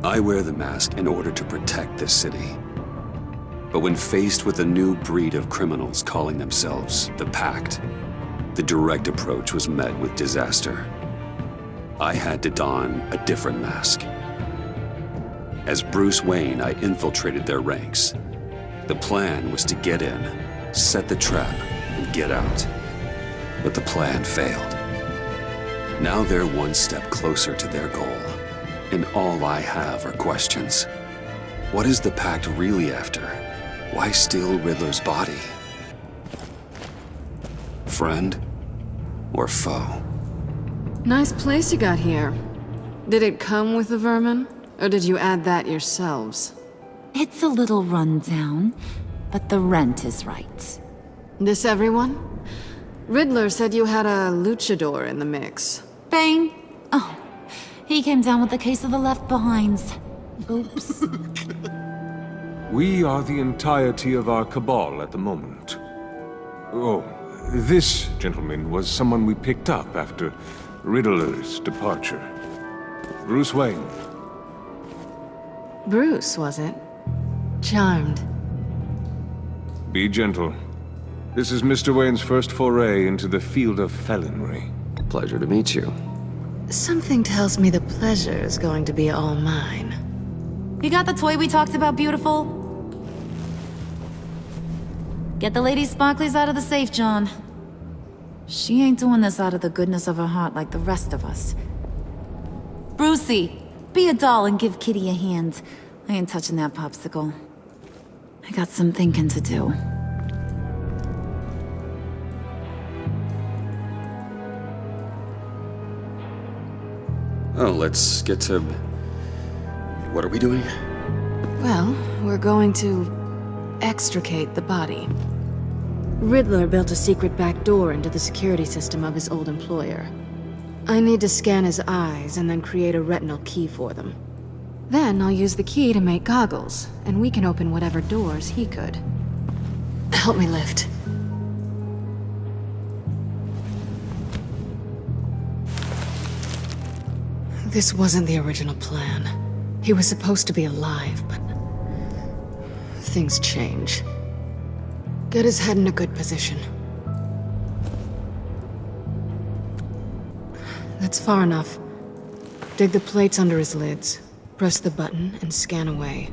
I wear the mask in order to protect this city. But when faced with a new breed of criminals calling themselves the Pact, the direct approach was met with disaster. I had to don a different mask. As Bruce Wayne, I infiltrated their ranks. The plan was to get in, set the trap, and get out. But the plan failed. Now they're one step closer to their goal, and all I have are questions. What is the Pact really after? Why steal Riddler's body? Friend or foe? Nice place you got here. Did it come with the vermin, or did you add that yourselves? It's a little rundown, but the rent is right. This everyone? Riddler said you had a luchador in the mix. Bane? Oh, he came down with a case of the left-behinds. Oops. We are the entirety of our cabal at the moment. Oh, this gentleman was someone we picked up after Riddler's departure. Bruce Wayne. Bruce, was it? Charmed. Be gentle. This is Mr. Wayne's first foray into the field of felonry. Pleasure to meet you. Something tells me the pleasure is going to be all mine. You got the toy we talked about, beautiful? Get the lady sparklies out of the safe, John. She ain't doing this out of the goodness of her heart like the rest of us. Brucey, be a doll and give Kitty a hand. I ain't touching that popsicle. I got some thinking to do. Oh, let's get to... What are we doing? Well, we're going to extricate the body. Riddler built a secret back door into the security system of his old employer. I need to scan his eyes and then create a retinal key for them. Then I'll use the key to make goggles, and we can open whatever doors he could. Help me lift. This wasn't the original plan. He was supposed to be alive, but... things change. Get his head in a good position. That's far enough. Dig the plates under his lids. Press the button and scan away.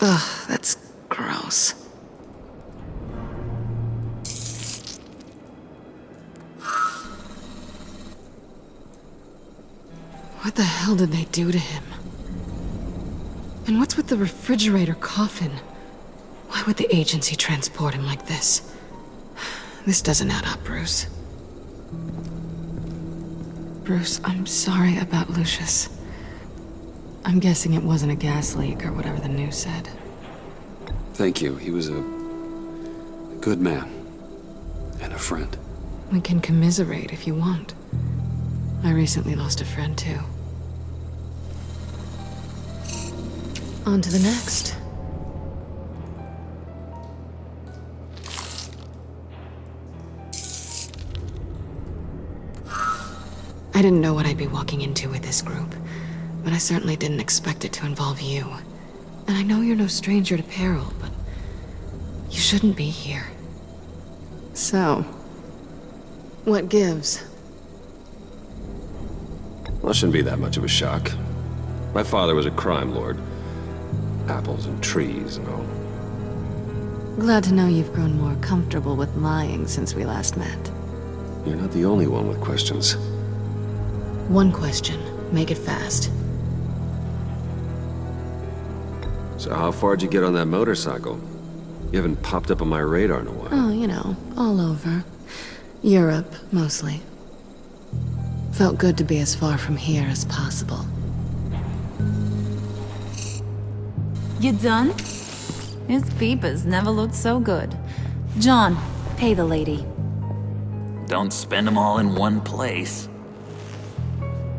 Ugh, that's gross. What the hell did they do to him? And what's with the refrigerator coffin? Why would the agency transport him like this? This doesn't add up, Bruce. Bruce, I'm sorry about Lucius. I'm guessing it wasn't a gas leak or whatever the news said. Thank you. He was a good man. And a friend. We can commiserate if you want. I recently lost a friend, too. On to the next. I didn't know what I'd be walking into with this group, but I certainly didn't expect it to involve you. And I know you're no stranger to peril, but you shouldn't be here. So, what gives? Well, it shouldn't be that much of a shock. My father was a crime lord. Apples and trees and all. Glad to know you've grown more comfortable with lying since we last met. You're not the only one with questions. One question. Make it fast. So how far'd you get on that motorcycle? You haven't popped up on my radar in a while. Oh, you know, all over. Europe, mostly. Felt good to be as far from here as possible. You done? His peepers never looked so good. John, pay the lady. Don't spend them all in one place.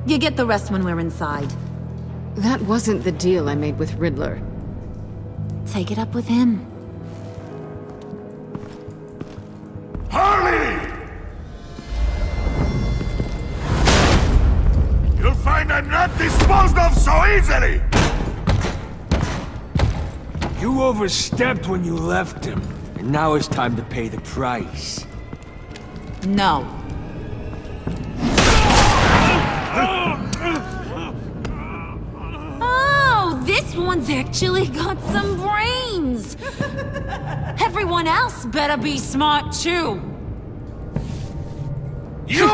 You get the rest when we're inside. That wasn't the deal I made with Riddler. Take it up with him. Harley! yourself so easily! You overstepped when you left him, and now it's time to pay the price. No. Oh, this one's actually got some brains. Everyone else better be smart too. You!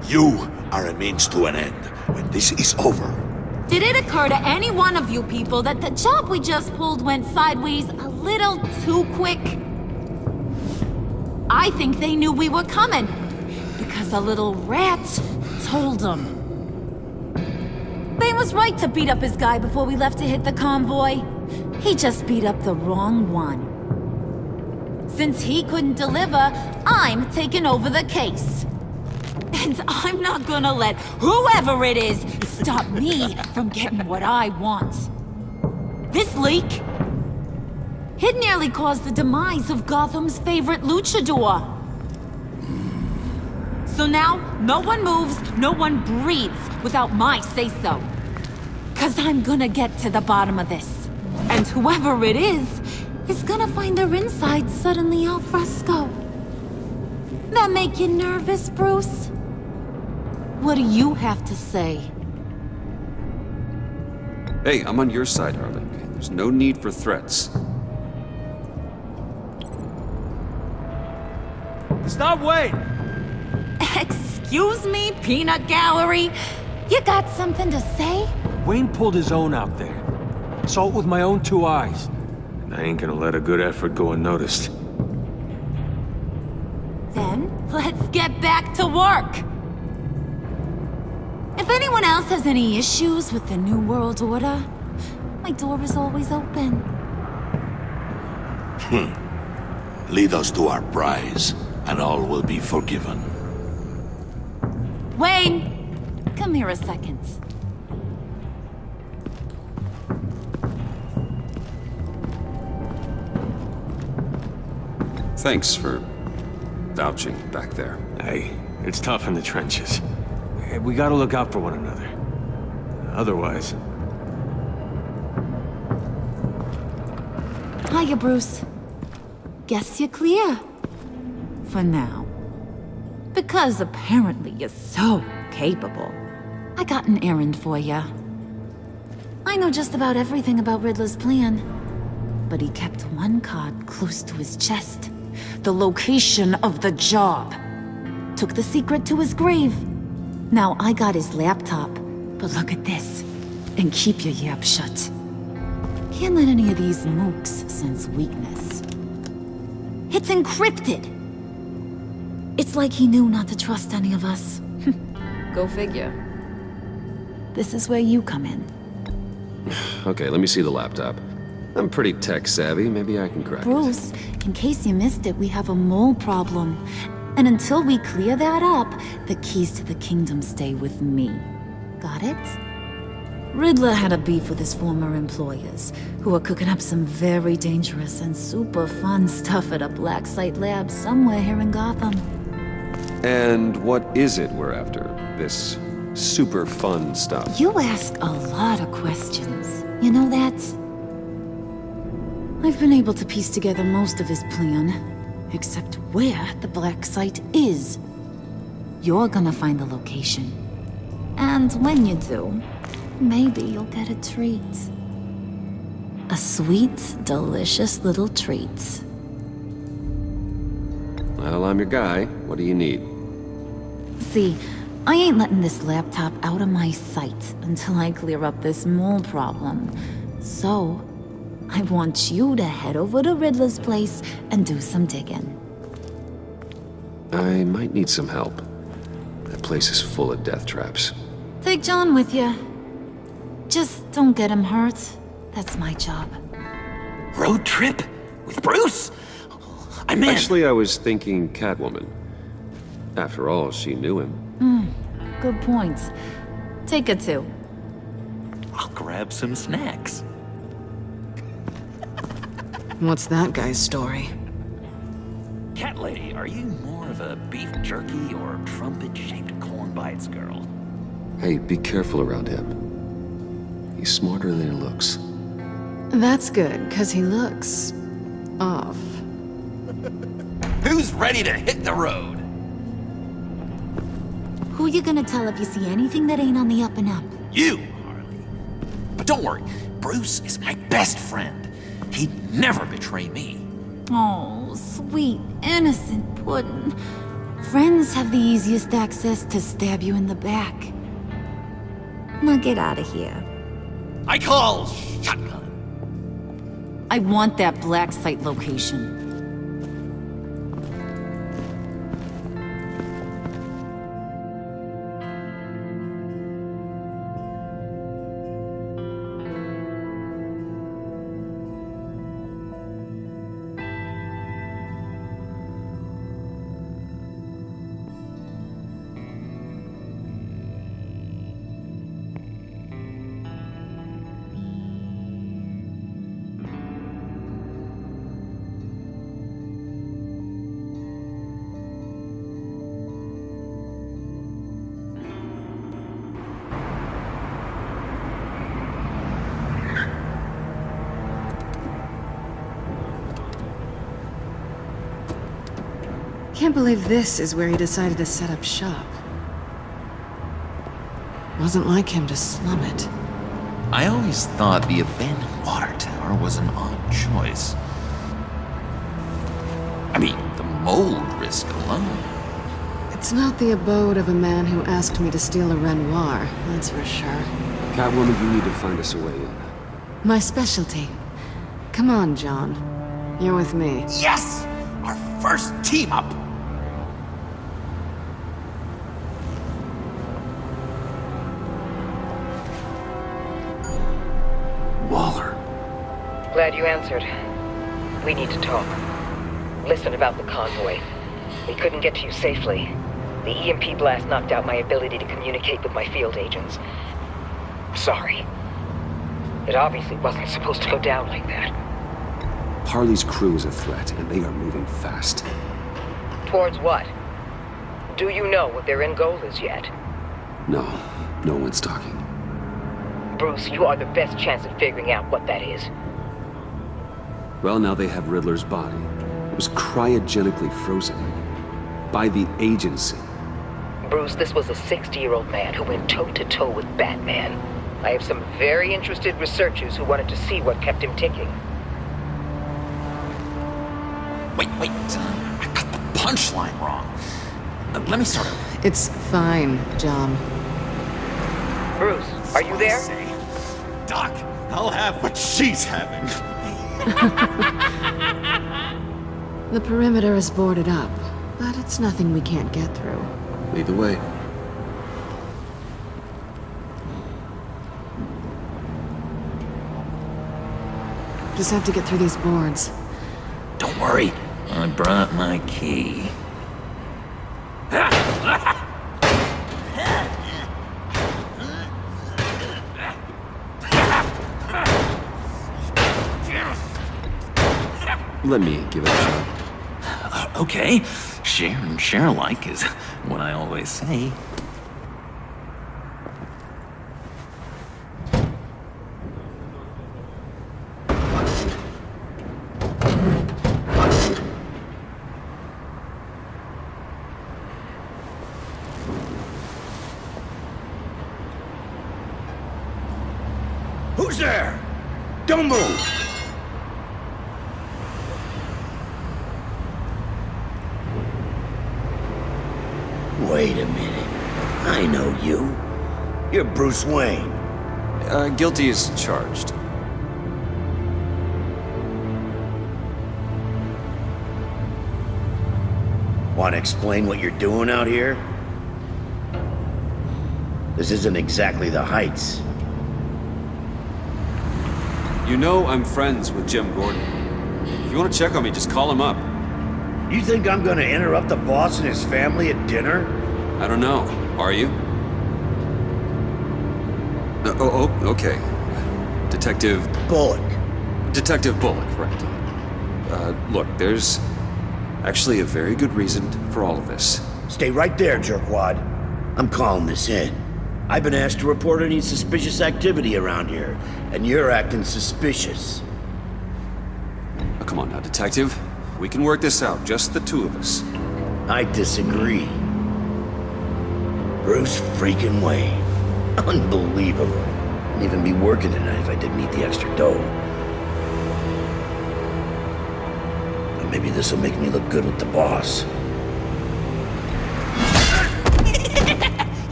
You are a means to an end. When this is over, Did it occur to any one of you people that the job we just pulled went sideways a little too quick? I think they knew we were coming, because a little rat told them. Bane was right to beat up his guy before we left to hit the convoy. He just beat up the wrong one. Since he couldn't deliver, I'm taking over the case. And I'm not gonna let whoever it is stop me from getting what I want. This leak, it nearly caused the demise of Gotham's favorite luchador. So now, no one moves, no one breathes without my say-so. 'Cause I'm gonna get to the bottom of this. And whoever it is gonna find their insides suddenly al fresco. That make you nervous, Bruce? What do you have to say? Hey, I'm on your side, Harley. There's no need for threats. Stop waiting! Excuse me, peanut gallery? You got something to say? Wayne pulled his own out there. Saw it with my own two eyes. And I ain't gonna let a good effort go unnoticed. Then, let's get back to work. If anyone else has any issues with the New World Order, my door is always open. lead us to our prize, and all will be forgiven. Wayne, come here a second. Thanks for vouching back there. Hey, it's tough in the trenches. We gotta look out for one another. Otherwise... Hiya, Bruce. Guess you're clear. For now. Because apparently you're so capable. I got an errand for ya. I know just about everything about Riddler's plan. But he kept one card close to his chest. The location of the job. Took the secret to his grave. Now I got his laptop. But look at this. And keep your yap shut. Can't let any of these mooks sense weakness. It's encrypted! It's like he knew not to trust any of us. Go figure. This is where you come in. Okay, let me see the laptop. I'm pretty tech savvy. Maybe I can crack it. Bruce, in case you missed it, we have a mole problem. And until we clear that up, the keys to the kingdom stay with me. Got it? Riddler had a beef with his former employers, who are cooking up some very dangerous and super fun stuff at a black site lab somewhere here in Gotham. And what is it we're after? This super fun stuff? You ask a lot of questions. You know that? I've been able to piece together most of his plan, except where the black site is. You're gonna find the location. And when you do, maybe you'll get a treat. A sweet, delicious little treat. Well, I'm your guy. What do you need? See, I ain't letting this laptop out of my sight until I clear up this mole problem. So, I want you to head over to Riddler's place and do some digging. I might need some help. That place is full of death traps. Take John with you. Just don't get him hurt. That's my job. Road trip? With Bruce? I'm in. Actually, I was thinking Catwoman. After all, she knew him. Good point. Take her too. I'll grab some snacks. What's that guy's story? Cat lady, are you more of a beef jerky or trumpet-shaped corn bites girl? Hey, be careful around him. He's smarter than he looks. That's good, because he looks... off. Who's ready to hit the road? Who you gonna tell if you see anything that ain't on the up and up? You, Harley. But don't worry, Bruce is my best friend. He'd never betray me. Oh, sweet, innocent puddin'. Friends have the easiest access to stab you in the back. Now get out of here. I call shotgun. I want that black site location. Can't believe this is where he decided to set up shop. Wasn't like him to slum it. I always thought the abandoned water tower was an odd choice. I mean, the mold risk alone. It's not the abode of a man who asked me to steal a Renoir, that's for sure. Catwoman, you need to find us a way in. My specialty. Come on, John. You're with me. Yes! Our first team up! Waller. Glad you answered. We need to talk. Listen about the convoy. We couldn't get to you safely. The EMP blast knocked out my ability to communicate with my field agents. Sorry. It obviously wasn't supposed to go down like that. Harley's crew is a threat, and they are moving fast. Towards what? Do you know what their end goal is yet? No, no one's talking. Bruce, you are the best chance at figuring out what that is. Well, now they have Riddler's body. It was cryogenically frozen. By the agency. Bruce, this was a 60-year-old man who went toe-to-toe with Batman. I have some very interested researchers who wanted to see what kept him ticking. Wait. I got the punchline wrong. Let me start over. It's fine, John. Bruce, are you there? Doc, I'll have what she's having. The perimeter is boarded up, but it's nothing we can't get through. Lead the way. Just have to get through these boards. Don't worry, I brought my key. Let me give it a shot. Okay, share and share alike is what I always say. Who's there? Don't move! Wait a minute. I know you. You're Bruce Wayne. Guilty as charged. Want to explain what you're doing out here? This isn't exactly the Heights. You know I'm friends with Jim Gordon. If you want to check on me, just call him up. You think I'm gonna interrupt the boss and his family at dinner? I don't know. Are you? Okay. Detective Bullock. Detective Bullock, right. Look, there's actually a very good reason for all of this. Stay right there, jerkwad. I'm calling this in. I've been asked to report any suspicious activity around here, and you're acting suspicious. Oh, come on now, Detective. We can work this out, just the two of us. I disagree. Bruce freaking Wayne. Unbelievable. Wouldn't even be working tonight if I didn't need the extra dough. But maybe this'll make me look good with the boss.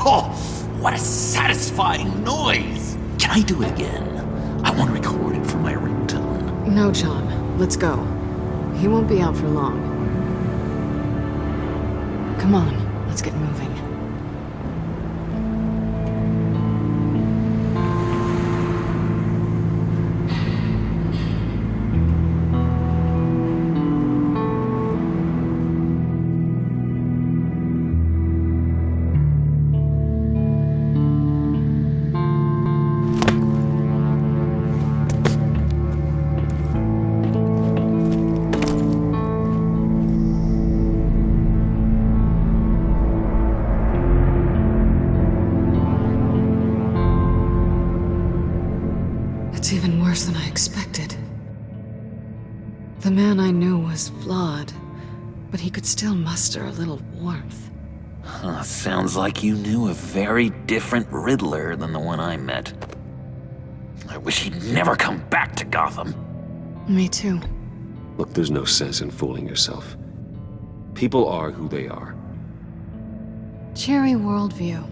Oh, what a satisfying noise! Can I do it again? I want to record it for my ringtone. No, John. Let's go. He won't be out for long. Come on, let's get moving. It's even worse than I expected. The man I knew was flawed, but he could still muster a little warmth. Sounds like you knew a very different Riddler than the one I met. I wish he'd never come back to Gotham. Me too. Look, there's no sense in fooling yourself. People are who they are. Cherry worldview.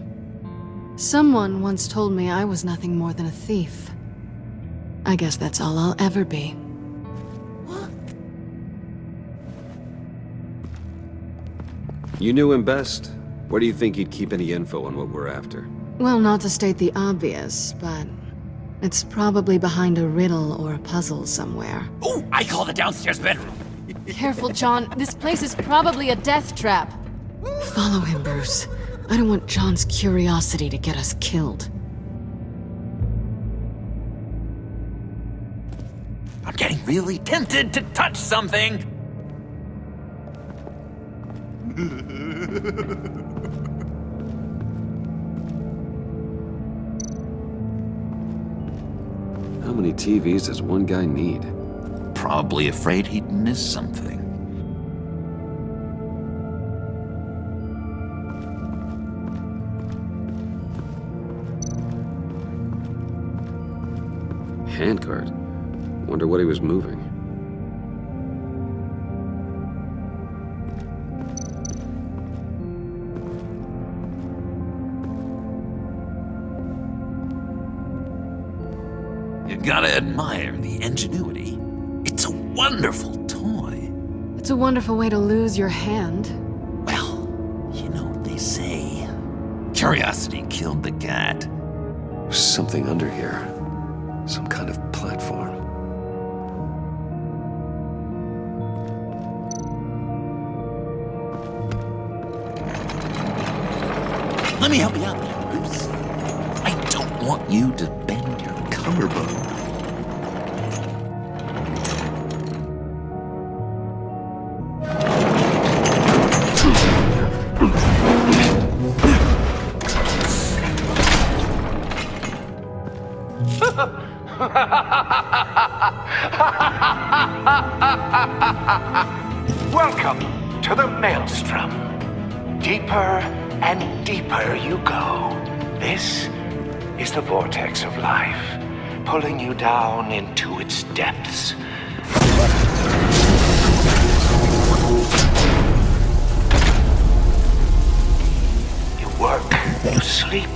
Someone once told me I was nothing more than a thief. I guess that's all I'll ever be. You knew him best. Where do you think he'd keep any info on what we're after? Well, not to state the obvious, but it's probably behind a riddle or a puzzle somewhere. Oh, I call the downstairs bedroom. Careful, John. This place is probably a death trap. Follow him, Bruce. I don't want John's curiosity to get us killed. I'm getting really tempted to touch something. How many TVs does one guy need? Probably afraid he'd miss something. Handcart. Wonder what he was moving. You gotta admire the ingenuity. It's a wonderful toy. It's a wonderful way to lose your hand. Well, you know what they say. Curiosity killed the cat. There's something under here. Some kind of platform. Let me help you out there, Bruce. I don't want you to bend your collarbone. Welcome to the Maelstrom. Deeper and deeper you go. This is the vortex of life, pulling you down into its depths. You work, you sleep,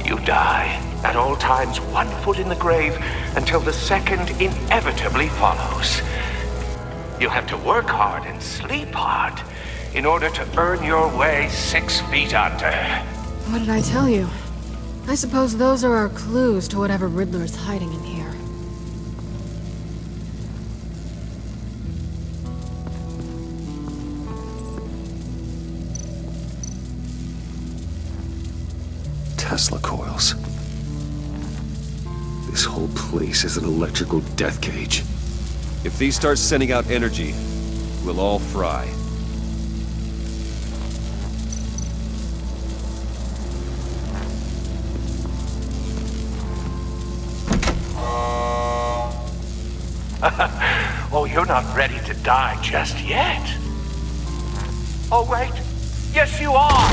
you die. At all times, 1 foot in the grave until the second inevitably follows. You have to work hard and sleep hard in order to earn your way 6 feet under. What did I tell you? I suppose those are our clues to whatever Riddler's hiding in here. Tesla coils. This whole place is an electrical death cage. If these start sending out energy, we'll all fry. not ready to die just yet. Oh, wait. Yes, you are!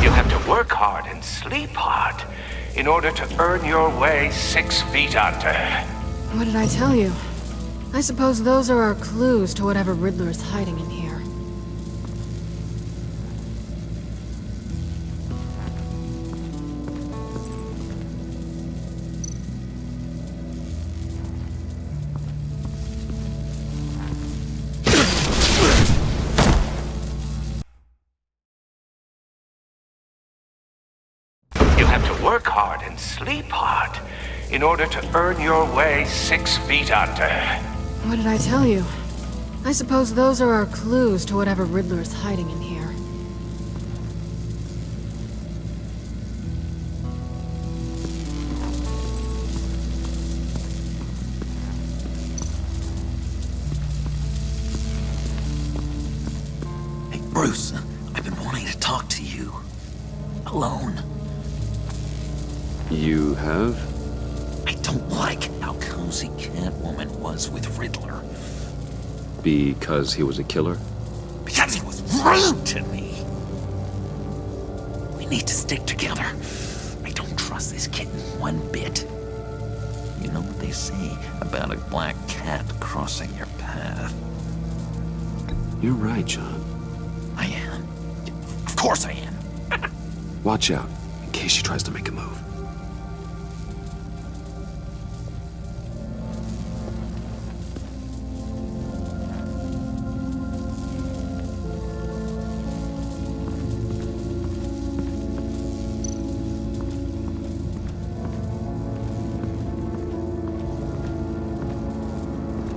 You have to work hard and sleep hard in order to earn your way 6 feet under. What did I tell you? I suppose those are our clues to whatever Riddler is hiding in here. You have to work hard and sleep hard in order to earn your way 6 feet under. What did I tell you? I suppose those are our clues to whatever Riddler is hiding in here. Hey, Bruce, I've been wanting to talk to you. Alone. You have? I don't like how cozy Catwoman was with Riddler. Because he was a killer? Because he was rude to me. We need to stick together. I don't trust this kitten one bit. You know what they say about a black cat crossing your path? You're right, John. I am. Of course I am. Watch out, in case she tries to make a move.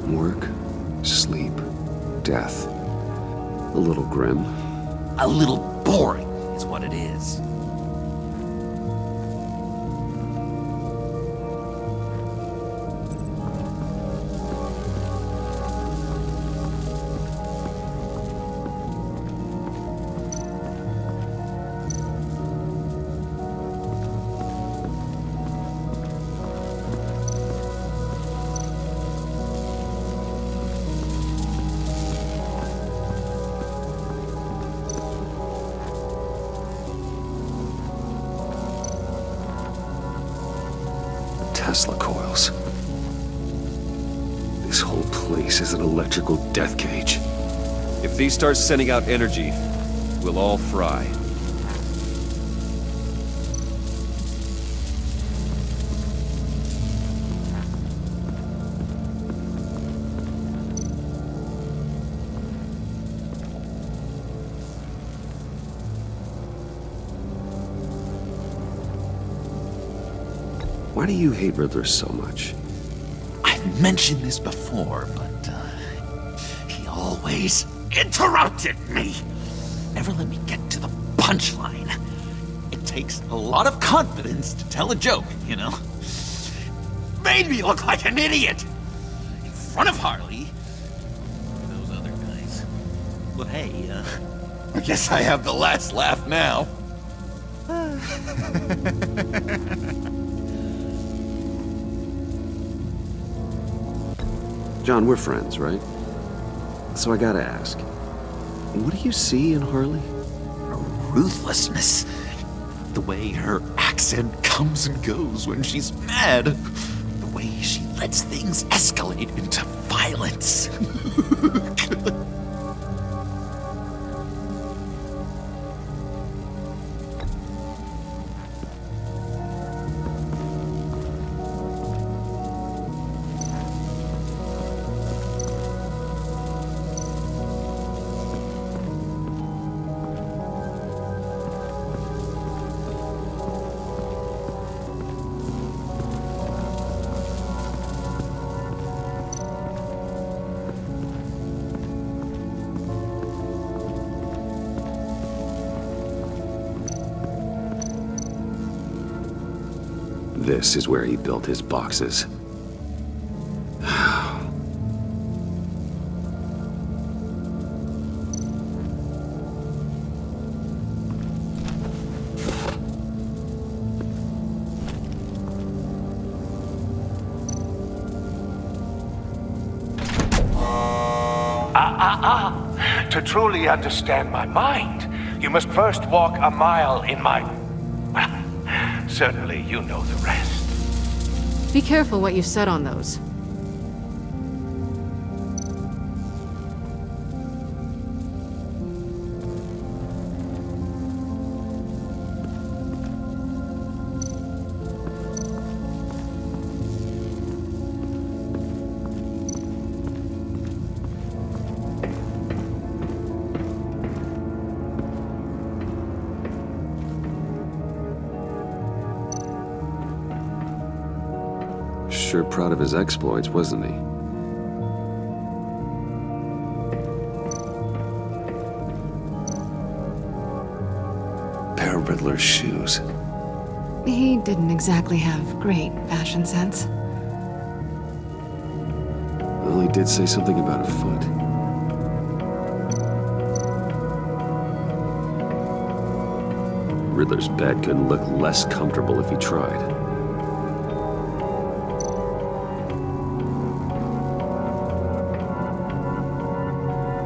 Work, sleep, death. A little grim. A little boring is what it is. Tesla coils. This whole place is an electrical death cage. If these start sending out energy, we'll all fry. Why do you hate Riddler so much? I've mentioned this before, but he always interrupted me. Never let me get to the punchline. It takes a lot of confidence to tell a joke, you know? Made me look like an idiot! In front of Harley. And those other guys. But hey, I guess I have the last laugh now. John, we're friends, right? So I gotta ask, what do you see in Harley? Ruthlessness. The way her accent comes and goes when she's mad. The way she lets things escalate into violence. This is where he built his boxes. To truly understand my mind, you must first walk a mile in my... Well, certainly you know the rest. Be careful what you said on those. Sure proud of his exploits, wasn't he? Pair of Riddler's shoes. He didn't exactly have great fashion sense. Well, he did say something about a foot. Riddler's bed couldn't look less comfortable if he tried.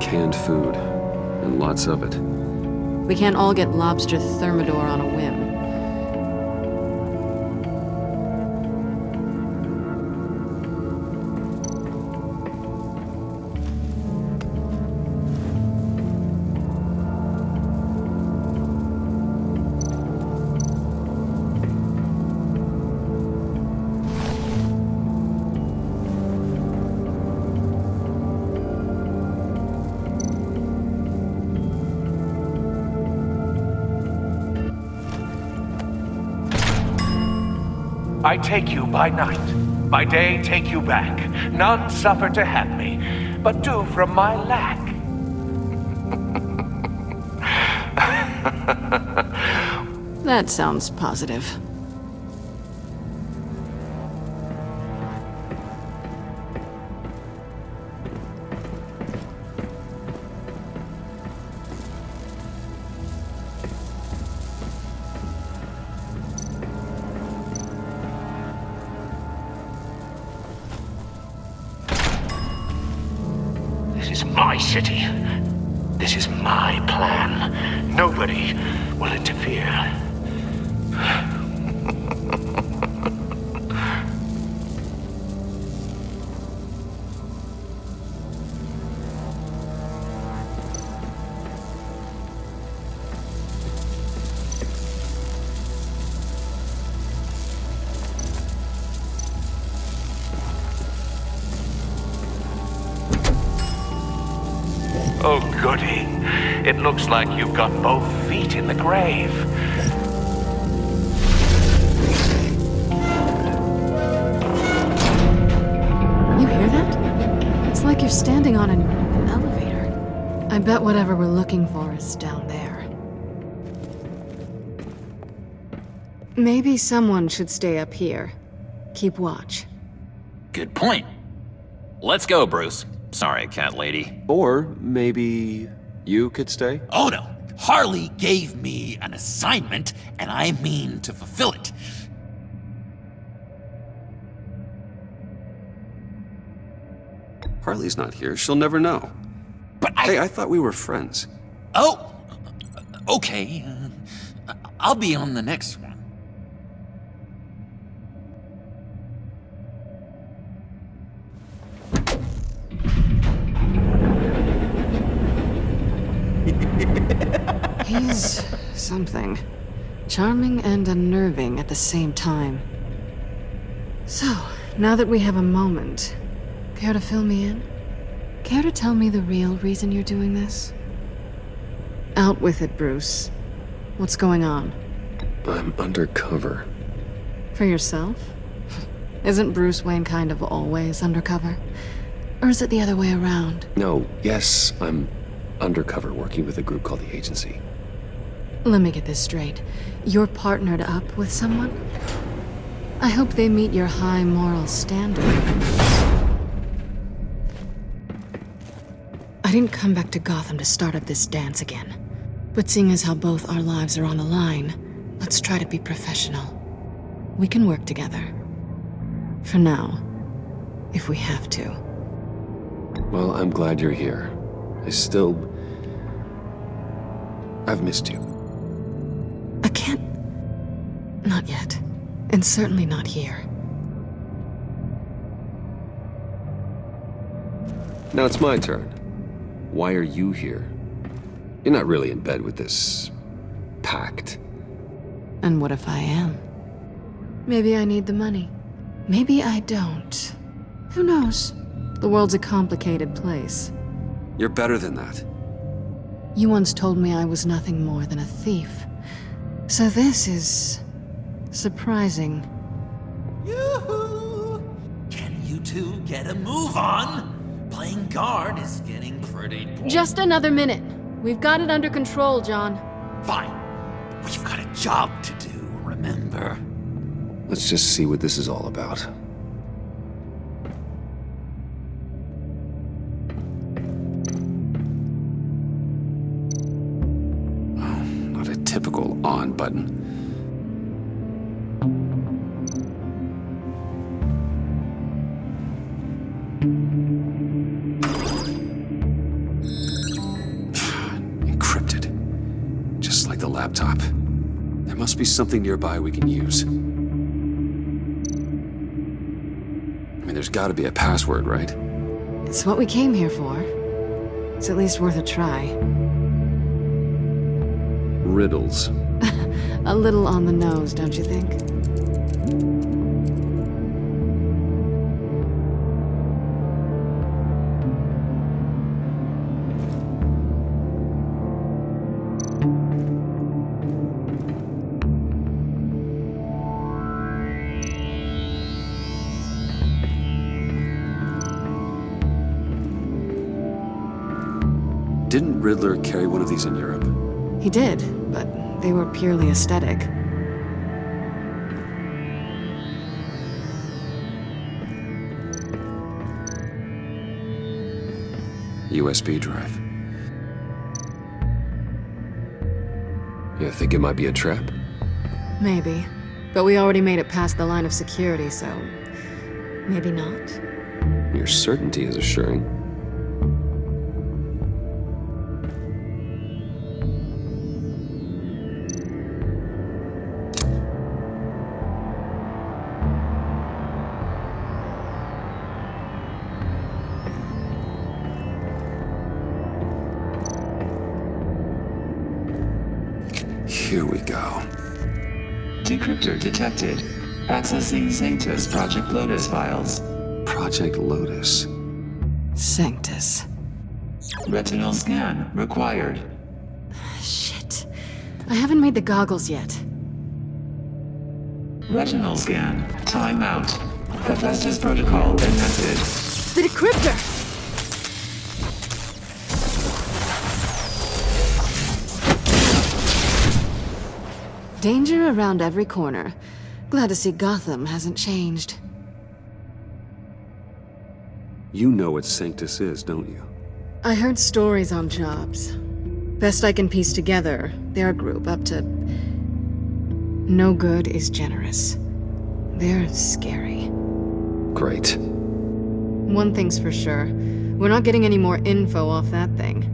Canned food, and lots of it. We can't all get lobster thermidor on a whim. I take you by night. By day, take you back. None suffer to have me, but do from my lack. That sounds positive. This is my city. This is my plan. Nobody will interfere. Oh, goody. It looks like you've got both feet in the grave. You hear that? It's like you're standing on an elevator. I bet whatever we're looking for is down there. Maybe someone should stay up here. Keep watch. Good point. Let's go, Bruce. Sorry, cat lady. Or maybe you could stay? Oh no! Harley gave me an assignment, and I mean to fulfill it. Harley's not here. She'll never know. But Hey, I thought we were friends. Oh! Okay. I'll be on the next one. He's something. Charming and unnerving at the same time. So, now that we have a moment, care to fill me in? Care to tell me the real reason you're doing this? Out with it, Bruce. What's going on? I'm undercover. For yourself? Isn't Bruce Wayne kind of always undercover? Or is it the other way around? No, yes, I'm undercover working with a group called the Agency. Let me get this straight. You're partnered up with someone? I hope they meet your high moral standard. I didn't come back to Gotham to start up this dance again. But seeing as how both our lives are on the line, let's try to be professional. We can work together. For now. If we have to. Well, I'm glad you're here. I still I've missed you. I can't... Not yet. And certainly not here. Now it's my turn. Why are you here? You're not really in bed with this... pact. And what if I am? Maybe I need the money. Maybe I don't. Who knows? The world's a complicated place. You're better than that. You once told me I was nothing more than a thief. So this is... surprising. Yoo-hoo! Can you two get a move on? Playing guard is getting pretty boring. Just another minute. We've got it under control, John. Fine. We've got a job to do, remember? Let's just see what this is all about. Oh, not a typical on button. Encrypted. Just like the laptop. There must be something nearby we can use. I mean, there's gotta be a password, right? It's what we came here for. It's at least worth a try. Riddles. A little on the nose, don't you think? Didn't Riddler carry one of these in Europe? He did, but they were purely aesthetic. USB drive. You think it might be a trap? Maybe. But we already made it past the line of security, so... maybe not. Your certainty is assuring. Here we go. Decryptor detected. Accessing Sanctus Project Lotus files. Project Lotus. Sanctus. Retinal scan required. Shit. I haven't made the goggles yet. Retinal scan. Timeout. Hephaestus protocol enacted. The decryptor! Danger around every corner. Glad to see Gotham hasn't changed. You know what Sanctus is, don't you? I heard stories on jobs. Best I can piece together, they're a group up to... no good is generous. They're scary. Great. One thing's for sure. We're not getting any more info off that thing.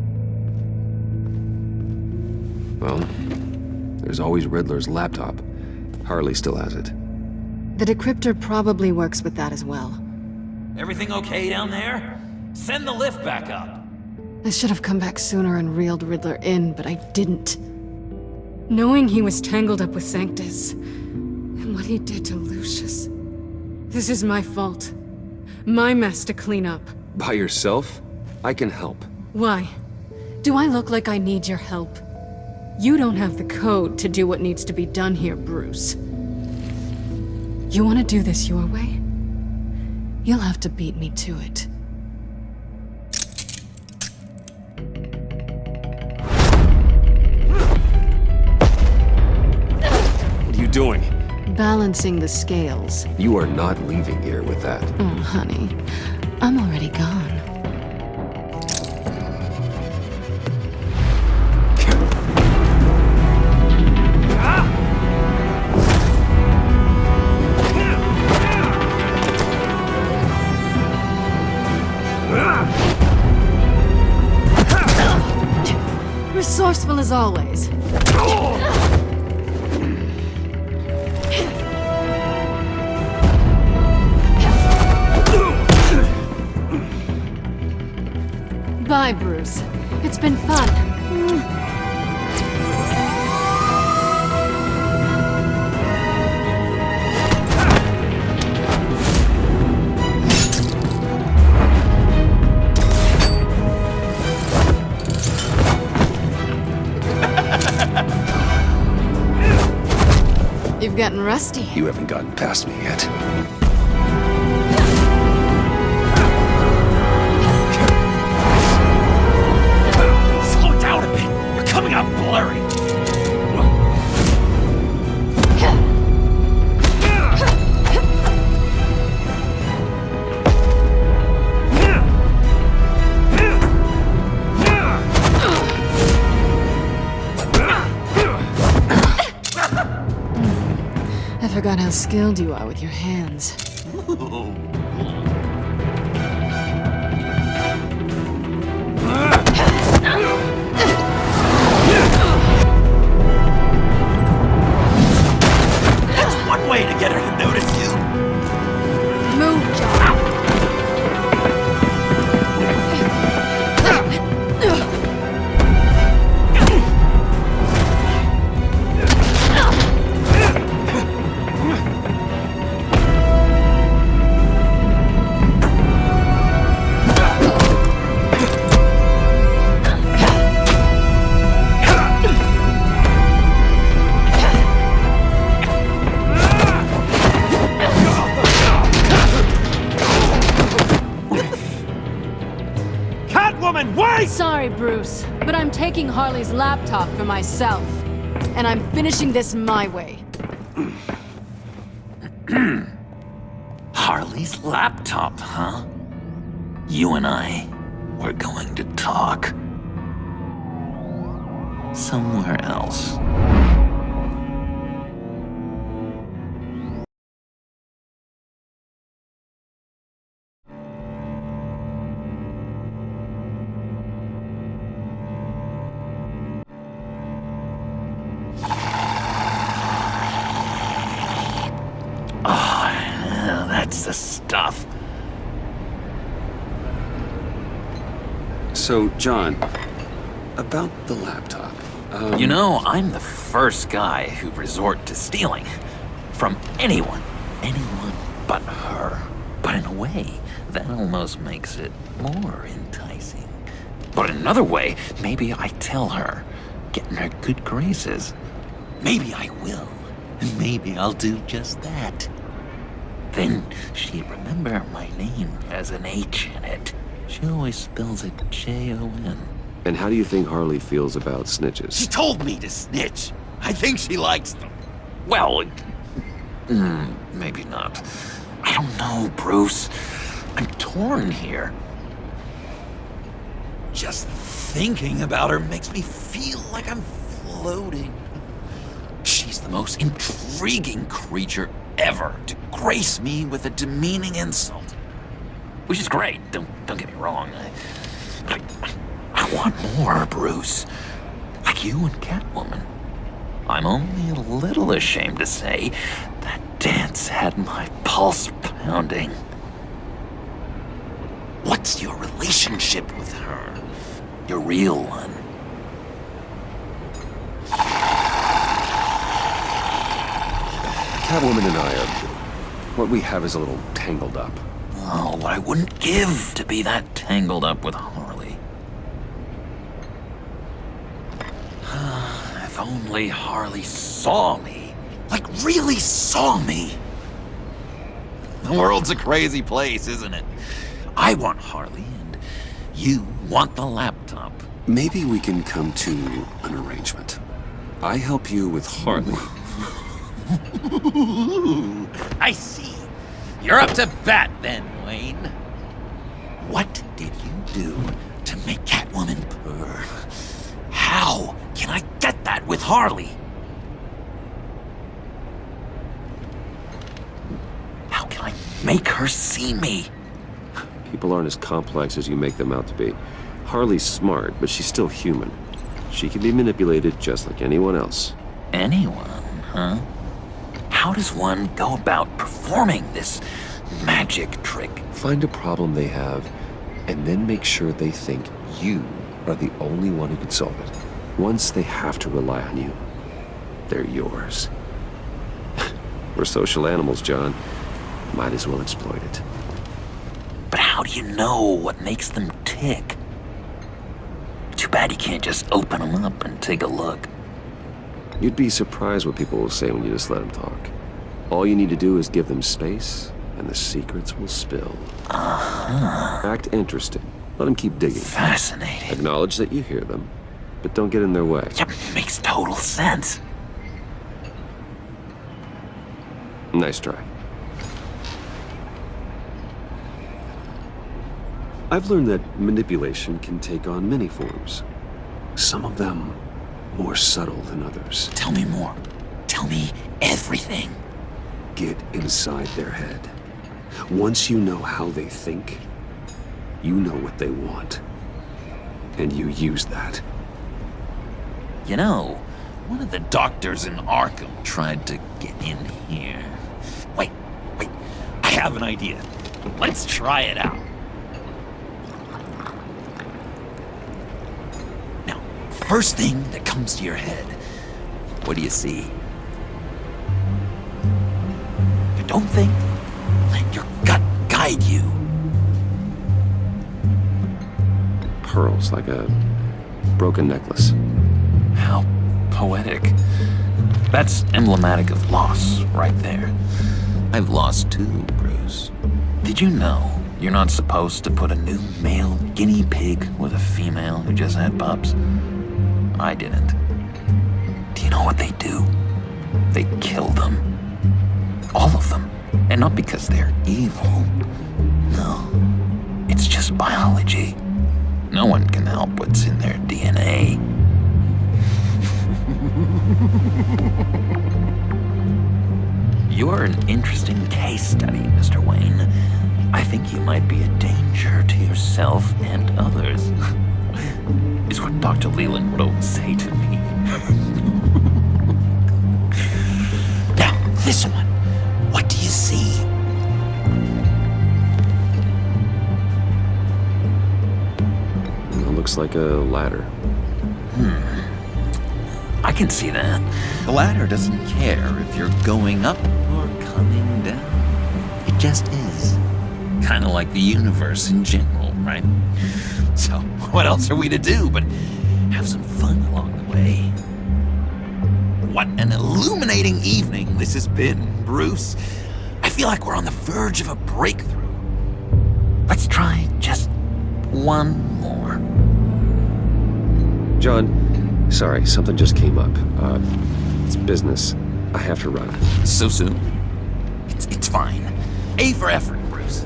Well, there's always Riddler's laptop. Harley still has it. The decryptor probably works with that as well. Everything okay down there? Send the lift back up. I should have come back sooner and reeled Riddler in, but I didn't. Knowing he was tangled up with Sanctus, and what he did to Lucius. This is my fault. My mess to clean up. By yourself? I can help. Why? Do I look like I need your help? You don't have the code to do what needs to be done here, Bruce. You want to do this your way? You'll have to beat me to it. What are you doing? Balancing the scales. You are not leaving here with that. Oh, honey. I'm already gone. Resourceful as always. Bye, Bruce. It's been fun. You've gotten rusty. You haven't gotten past me yet. Slow down a bit. You're coming out blurry. I forgot how skilled you are with your hands. That's one way to get her to notice you. Move, John. Catwoman, wait! Sorry, Bruce, but I'm taking Harley's laptop for myself. And I'm finishing this my way. Harley's laptop, huh? You and I, we're going to talk. Somewhere else. Oh, that's the stuff. So, John, about the laptop. You know, I'm the first guy who'd resort to stealing. From anyone. Anyone but her. But in a way, that almost makes it more enticing. But in another way, maybe I tell her, get in her good graces. Maybe I will. And maybe I'll do just that. Then she'd remember my name has an H in it. She always spells it Jon. And how do you think Harley feels about snitches? She told me to snitch. I think she likes them. Well, maybe not. I don't know, Bruce. I'm torn here. Just thinking about her makes me feel like I'm floating. She's the most intriguing creature ever to grace me with a demeaning insult. Which is great, don't get me wrong. I want more, Bruce. Like you and Catwoman. I'm only a little ashamed to say that dance had my pulse pounding. What's your relationship with her? Your real one? Catwoman and I are... what we have is a little tangled up. Oh, what I wouldn't give to be that tangled up with Harley. If only Harley saw me. Like, really saw me. The world's a crazy place, isn't it? I want Harley, and you want the laptop. Maybe we can come to an arrangement. I help you with Harley. I see. You're up to bat then, Wayne. What did you do to make Catwoman purr? How can I get that with Harley? How can I make her see me? People aren't as complex as you make them out to be. Harley's smart, but she's still human. She can be manipulated just like anyone else. Anyone, huh? How does one go about performing this magic trick? Find a problem they have, and then make sure they think You are the only one who can solve it. Once they have to rely on you, they're yours. We're social animals, John. Might as well exploit it. But how do you know what makes them tick? Too bad you can't just open them up and take a look. You'd be surprised what people will say when you just let them talk. All you need to do is give them space, and the secrets will spill. Act interesting. Let them keep digging. Fascinating. Acknowledge that you hear them, but don't get in their way. Yep, makes total sense. Nice try. I've learned that manipulation can take on many forms. Some of them more subtle than others. Tell me more. Tell me everything. Get inside their head. Once you know how they think, you know what they want. And you use that. You know, one of the doctors in Arkham tried to get in here. Wait. I have an idea. Let's try it out. Now, first thing that comes to your head, what do you see? You don't think? Let your gut guide you. Pearls, like a broken necklace. How poetic. That's emblematic of loss, right there. I've lost too, Bruce. Did you know you're not supposed to put a new male guinea pig with a female who just had pups? I didn't. Do you know what they do? They kill them. All of them. And not because they're evil. No. It's just biology. No one can help what's in their DNA. You're an interesting case study, Mr. Wayne. I think you might be a danger to yourself and others. Is what Dr. Leland would always say to me. Now, this one. What do you see? It looks like a ladder. I can see that. The ladder doesn't care if you're going up or coming down. It just is. Kind of like the universe in general, right? So, what else are we to do but have some fun along the way? What an illuminating evening this has been, Bruce. I feel like we're on the verge of a breakthrough. Let's try just one more. John, sorry, something just came up. It's business. I have to run. So soon? It's fine. A for effort, Bruce.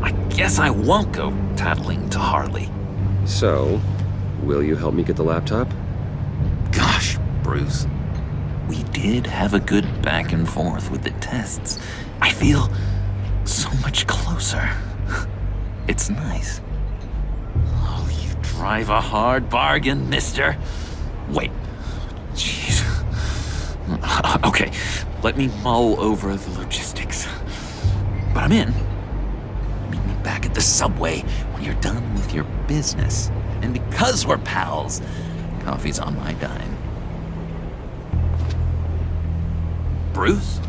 I guess I won't go tattling to Harley. So, will you help me get the laptop? Gosh, Bruce. We did have a good back and forth with the tests. I feel so much closer. It's nice. Oh, you drive a hard bargain, mister. Wait. Jeez. Okay, let me mull over the logistics. But I'm in. Meet me back at the subway when you're done with your business. And because we're pals, coffee's on my dime. Bruce?